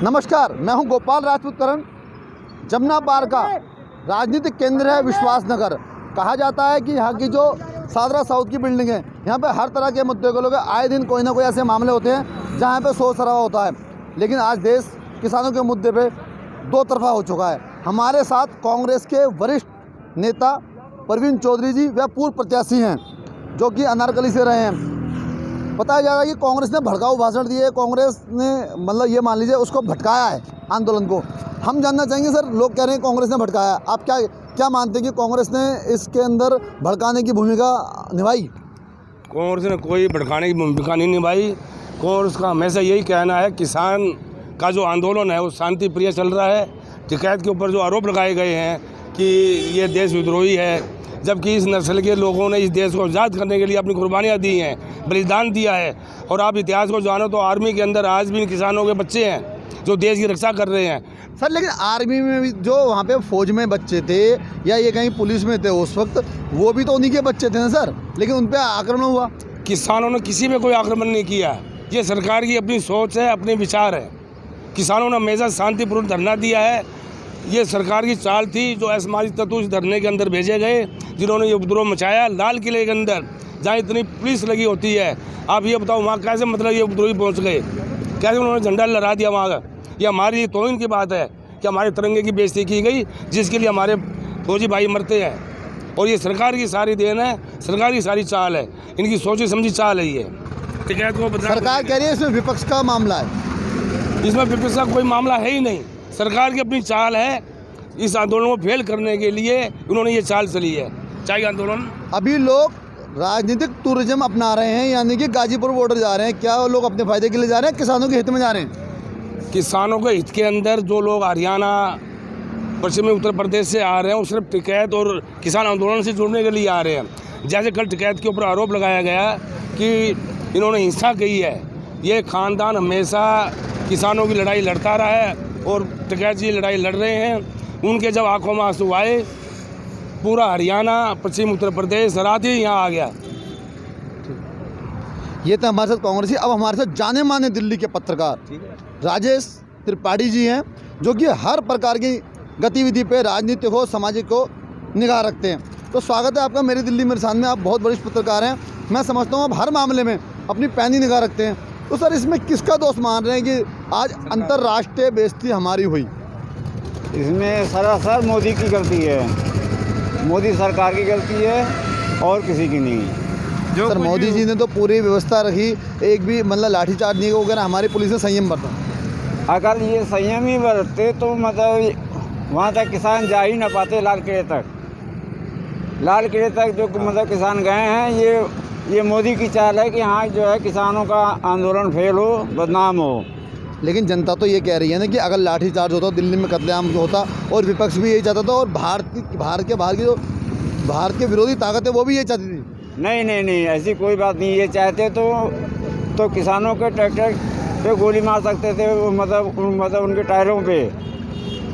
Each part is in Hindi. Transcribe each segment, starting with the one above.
नमस्कार, मैं हूं गोपाल राजपूत करण। जमुना पार का राजनीतिक केंद्र है विश्वासनगर। कहा जाता है कि यहाँ की जो सादरा साउथ की बिल्डिंग है, यहाँ पे हर तरह के मुद्दे को लोग आए दिन कोई ना कोई ऐसे मामले होते हैं जहाँ पे शोर शराबा होता है। लेकिन आज देश किसानों के मुद्दे पे दो तरफा हो चुका है। हमारे साथ कांग्रेस के वरिष्ठ नेता परवीन चौधरी जी व पूर्व प्रत्याशी हैं जो कि अनारकली से रहे हैं। बताया जा रहा है कि कांग्रेस ने भड़काऊ भाषण दिए, कांग्रेस ने मतलब ये मान लीजिए उसको भटकाया है आंदोलन को। हम जानना चाहेंगे सर, लोग कह रहे हैं कांग्रेस ने भटकाया, आप क्या मानते हैं कि कांग्रेस ने इसके अंदर भड़काने की भूमिका निभाई? कांग्रेस ने कोई भड़काने की भूमिका नहीं निभाई। कांग्रेस का हमेशा यही कहना है किसान का जो आंदोलन है वो शांति प्रिय चल रहा है। टिकैत के ऊपर जो आरोप लगाए गए हैं कि ये देश विद्रोही है, जबकि इस नस्ल के लोगों ने इस देश को आज़ाद करने के लिए अपनी कुर्बानियाँ दी हैं, बलिदान दिया है। और आप इतिहास को जानो तो आर्मी के अंदर आज भी किसानों के बच्चे हैं जो देश की रक्षा कर रहे हैं। सर लेकिन आर्मी में भी जो वहाँ पे फौज में बच्चे थे या ये कहीं पुलिस में थे उस वक्त, वो भी तो उन्हीं के बच्चे थे ना सर, लेकिन उन पर आक्रमण हुआ। किसानों ने किसी पे कोई आक्रमण नहीं किया। ये सरकार की अपनी सोच है, अपने विचार है। किसानों ने हमेशा शांतिपूर्ण धरना दिया है। ये सरकार की चाल थी जो असामाजिक तत्व इस धरने के अंदर भेजे गए, जिन्होंने ये उपद्रव मचाया। लाल किले के अंदर जहाँ इतनी पुलिस लगी होती है, आप ये बताओ वहाँ कैसे मतलब ये उपद्रवी पहुँच गए, कैसे उन्होंने झंडा लहरा दिया वहाँ का। ये हमारी तौहीन की बात है कि हमारे तिरंगे की बेइज्जती की गई, जिसके लिए हमारे फौजी भाई मरते हैं। और ये सरकार की सारी देन है, सरकार की सारी चाल है, इनकी सोची समझी चाल है। ये टिकैत को सरकार कह रही है इसमें विपक्ष का मामला है। इसमें विपक्ष का कोई मामला है ही नहीं। सरकार की अपनी चाल है। इस आंदोलन को फेल करने के लिए उन्होंने ये चाल चली है। चाहे आंदोलन अभी लोग राजनीतिक टूरिज्म अपना रहे हैं, यानी कि गाजीपुर बॉर्डर जा रहे हैं। क्या वो लोग अपने फायदे के लिए जा रहे हैं, किसानों के हित में जा रहे हैं? किसानों के हित के अंदर जो लोग हरियाणा, पश्चिमी उत्तर प्रदेश से आ रहे हैं वो सिर्फ टिकैत और किसान आंदोलन से जुड़ने के लिए आ रहे हैं। जैसे कल टिकैत के ऊपर आरोप लगाया गया कि इन्होंने हिंसा की है। ये खानदान हमेशा किसानों की लड़ाई लड़ता रहा है और टिकैत जी लड़ाई लड़ रहे हैं। उनके जब आंखों में आंसू आए, पूरा हरियाणा, पश्चिम उत्तर प्रदेश रात ही यहाँ आ गया। ये तो हमारे साथ कांग्रेसी। अब हमारे साथ जाने माने दिल्ली के पत्रकार राजेश त्रिपाठी जी हैं, जो कि हर प्रकार की गतिविधि पे, राजनीतिक हो, सामाजिक हो, निगाह रखते हैं। तो स्वागत है आपका मेरी दिल्ली मेरे सामने। आप बहुत वरिष्ठ पत्रकार हैं, मैं समझता हूँ आप हर मामले में अपनी पैनी निगाह रखते हैं। तो सर इसमें किसका दोष मान रहे हैं कि आज अंतर्राष्ट्रीय बेइज्जती हमारी हुई? इसमें सरासर मोदी की गलती है, मोदी सरकार की गलती है और किसी की नहीं। सर मोदी जी ने तो पूरी व्यवस्था रखी, एक भी मतलब लाठीचार्ज नहीं होगा, हमारी पुलिस ने संयम बरता। अगर ये संयम ही बरतते तो मतलब वहाँ तक किसान जा ही ना पाते। लाल किले तक जो मतलब किसान गए हैं, ये मोदी की चाल है कि हाँ जो है किसानों का आंदोलन फेल हो, बदनाम हो। लेकिन जनता तो ये कह रही है ना कि अगर लाठीचार्ज होता, दिल्ली में कत्लेआम होता, और विपक्ष भी यही चाहता था, और भारत के विरोधी ताकत है वो भी ये चाहती थी। नहीं, ऐसी कोई बात नहीं। ये चाहते तो किसानों के ट्रैक्टर पे गोली मार सकते थे, मतलब उनके टायरों पे।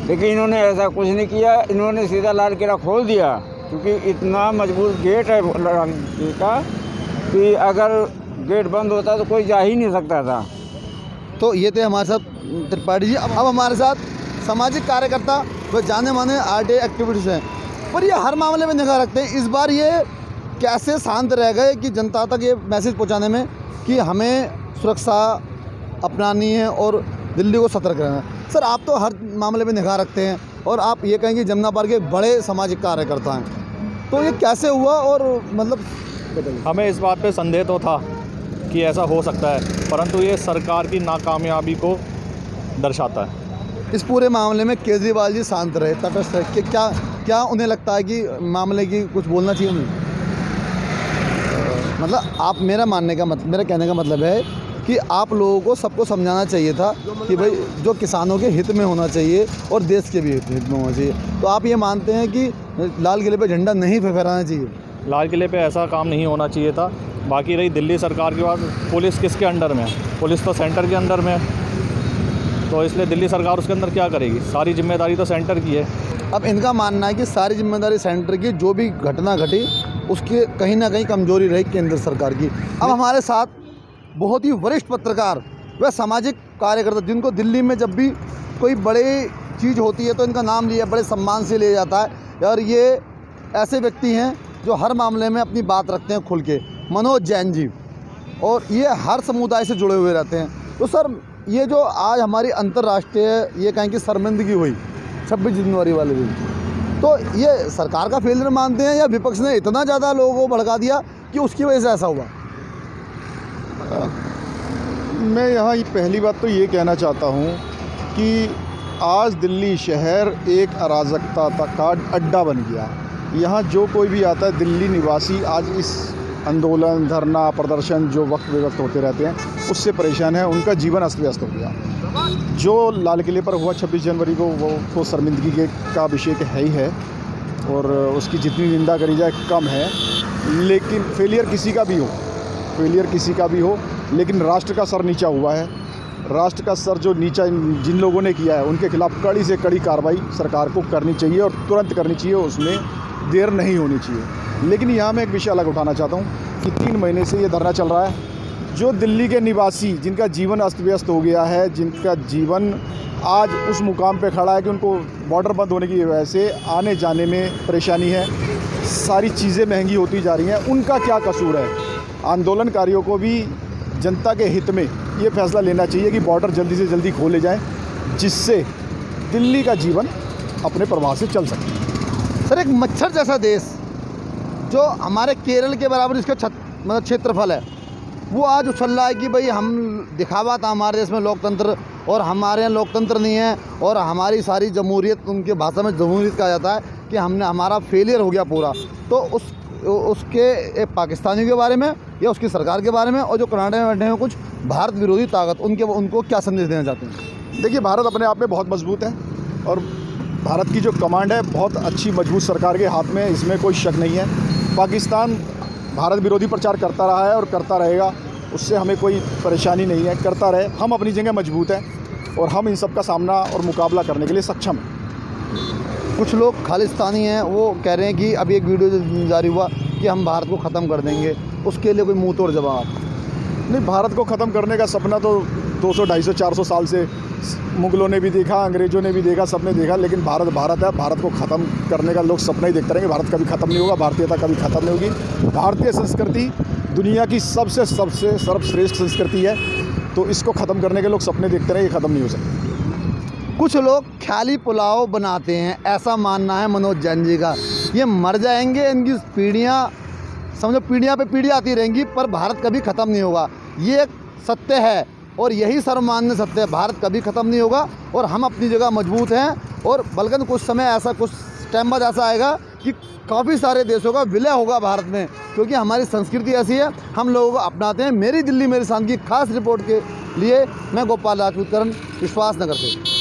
लेकिन इन्होंने ऐसा कुछ नहीं किया। इन्होंने सीधा लाल किला खोल दिया, क्योंकि इतना मजबूत गेट है लाल किले का कि अगर गेट बंद होता तो कोई जा ही नहीं सकता था। तो ये थे हमारे साथ त्रिपाठी जी। अब हमारे साथ सामाजिक कार्यकर्ता व जाने माने आरटीआई एक्टिविटीज़ हैं, पर ये हर मामले में निगाह रखते हैं। इस बार ये कैसे शांत रह गए कि जनता तक ये मैसेज पहुंचाने में कि हमें सुरक्षा अपनानी है और दिल्ली को सतर्क रहना है? सर आप तो हर मामले में निगाह रखते हैं और आप ये कहेंगे जमुना पार के बड़े सामाजिक कार्यकर्ता हैं, तो ये कैसे हुआ? और मतलब हमें इस बात पे संदेह तो था कि ऐसा हो सकता है, परंतु ये सरकार की नाकामयाबी को दर्शाता है। इस पूरे मामले में केजरीवाल जी शांत रहे, तटस्थ रहे कि क्या उन्हें लगता है कि मामले की कुछ बोलना चाहिए उन्हें? मतलब आप मेरा कहने का मतलब है कि आप लोगों को सबको समझाना चाहिए था कि भाई जो किसानों के हित में होना चाहिए और देश के भी हित में होना चाहिए। तो आप ये मानते हैं कि लाल किले पे झंडा नहीं फहराना चाहिए? लाल किले पे ऐसा काम नहीं होना चाहिए था। बाकी रही दिल्ली सरकार की बात, पुलिस किसके अंडर में है? पुलिस तो सेंटर के अंडर में है, तो इसलिए दिल्ली सरकार उसके अंदर क्या करेगी? सारी जिम्मेदारी तो सेंटर की है। अब इनका मानना है कि सारी जिम्मेदारी सेंटर की, जो भी घटना घटी उसकी कहीं ना कहीं कमजोरी रही केंद्र सरकार की। अब हमारे साथ बहुत ही वरिष्ठ पत्रकार वह सामाजिक कार्यकर्ता जिनको दिल्ली में जब भी कोई बड़ी चीज़ होती है तो इनका नाम लिया बड़े सम्मान से लिया जाता है और ये ऐसे व्यक्ति हैं जो हर मामले में अपनी बात रखते हैं खुल के। मनोज जैन जी, और ये हर समुदाय से जुड़े हुए रहते हैं। तो सर ये जो आज हमारी अंतर्राष्ट्रीय ये कहें कि शर्मिंदगी हुई 26 जनवरी वाले दिन, तो ये सरकार का फेलियर मानते हैं या विपक्ष ने इतना ज़्यादा लोगों को भड़का दिया कि उसकी वजह से ऐसा हुआ? मैं यहाँ पहली बात तो ये कहना चाहता हूँ कि आज दिल्ली शहर एक अराजकता का अड्डा बन गया। यहाँ जो कोई भी आता है दिल्ली निवासी आज इस आंदोलन, धरना, प्रदर्शन जो वक्त बेवक्त होते रहते हैं उससे परेशान है। उनका जीवन अस्त व्यस्त हो गया। जो लाल किले पर हुआ 26 जनवरी को वो तो शर्मिंदगी का विषय है ही है और उसकी जितनी निंदा करी जाए कम है। लेकिन फेलियर किसी का भी हो लेकिन राष्ट्र का सर नीचा हुआ है। राष्ट्र का सर जो नीचा जिन लोगों ने किया है उनके खिलाफ कड़ी से कड़ी कार्रवाई सरकार को करनी चाहिए और तुरंत करनी चाहिए, उसमें देर नहीं होनी चाहिए। लेकिन यहाँ मैं एक विषय अलग उठाना चाहता हूँ कि 3 महीने से ये धरना चल रहा है। जो दिल्ली के निवासी जिनका जीवन अस्त व्यस्त हो गया है, जिनका जीवन आज उस मुकाम पे खड़ा है कि उनको बॉर्डर बंद होने की वजह से आने जाने में परेशानी है, सारी चीज़ें महंगी होती जा रही हैं, उनका क्या कसूर है? आंदोलनकारियों को भी जनता के हित में ये फैसला लेना चाहिए कि बॉर्डर जल्दी से जल्दी खोले जाएं, जिससे दिल्ली का जीवन अपने प्रवाह से चल सके। सर एक मच्छर जैसा देश जो हमारे केरल के बराबर इसका मतलब क्षेत्रफल है, वो आज उछल रहा है कि भाई हम दिखावा था हमारे देश में लोकतंत्र और हमारे यहाँ लोकतंत्र नहीं है और हमारी सारी जमहूरियत, उनके भाषा में जमहूरियत कहा जाता है कि हमारा फेलियर हो गया पूरा। तो उसके पाकिस्तानियों के बारे में या उसकी सरकार के बारे में और जो कनाडा में बैठे हैं कुछ भारत विरोधी ताकत, उनको क्या संदेश देना चाहते हैं? देखिए, भारत अपने आप में बहुत मजबूत है और भारत की जो कमांड है बहुत अच्छी मजबूत सरकार के हाथ में है, इसमें कोई शक नहीं है। पाकिस्तान भारत विरोधी प्रचार करता रहा है और करता रहेगा, उससे हमें कोई परेशानी नहीं है, करता रहे। हम अपनी जगह मजबूत हैं और हम इन सब का सामना और मुकाबला करने के लिए सक्षम हैं। कुछ लोग खालिस्तानी हैं, वो कह रहे हैं कि अभी एक वीडियो जारी हुआ कि हम भारत को ख़त्म कर देंगे, उसके लिए कोई मुँह तोड़ जवाब? नहीं, भारत को ख़त्म करने का सपना तो 200, 250, 400 साल से मुग़लों ने भी देखा, अंग्रेज़ों ने भी देखा, सबने देखा, लेकिन भारत है। भारत को ख़त्म करने का लोग सपना ही देखते रहेंगे। भारत कभी ख़त्म नहीं होगा, भारतीयता कभी ख़त्म नहीं होगी। भारतीय संस्कृति दुनिया की सबसे सर्वश्रेष्ठ संस्कृति है, तो इसको ख़त्म करने के लोग सपने देखते रहेंगे, ख़त्म नहीं हो सकता। कुछ लोग ख्याली पुलाव बनाते हैं, ऐसा मानना है मनोज जैन जी का। ये मर जाएंगे, इनकी पीढ़ियाँ समझो पीढ़ियाँ पे पीढ़ियाँ आती रहेंगी, पर भारत कभी ख़त्म नहीं होगा। ये एक सत्य है और यही सर्वमान्य सत्य है। भारत कभी ख़त्म नहीं होगा और हम अपनी जगह मजबूत हैं। और बल्कि कुछ समय ऐसा, कुछ टाइम बाद ऐसा आएगा कि काफ़ी सारे देशों का विलय होगा भारत में, क्योंकि हमारी संस्कृति ऐसी है, हम लोगों को अपनाते हैं। मेरी दिल्ली मेरी शान की खास रिपोर्ट के लिए मैं गोपाल राजपूत, विश्वास नगर से।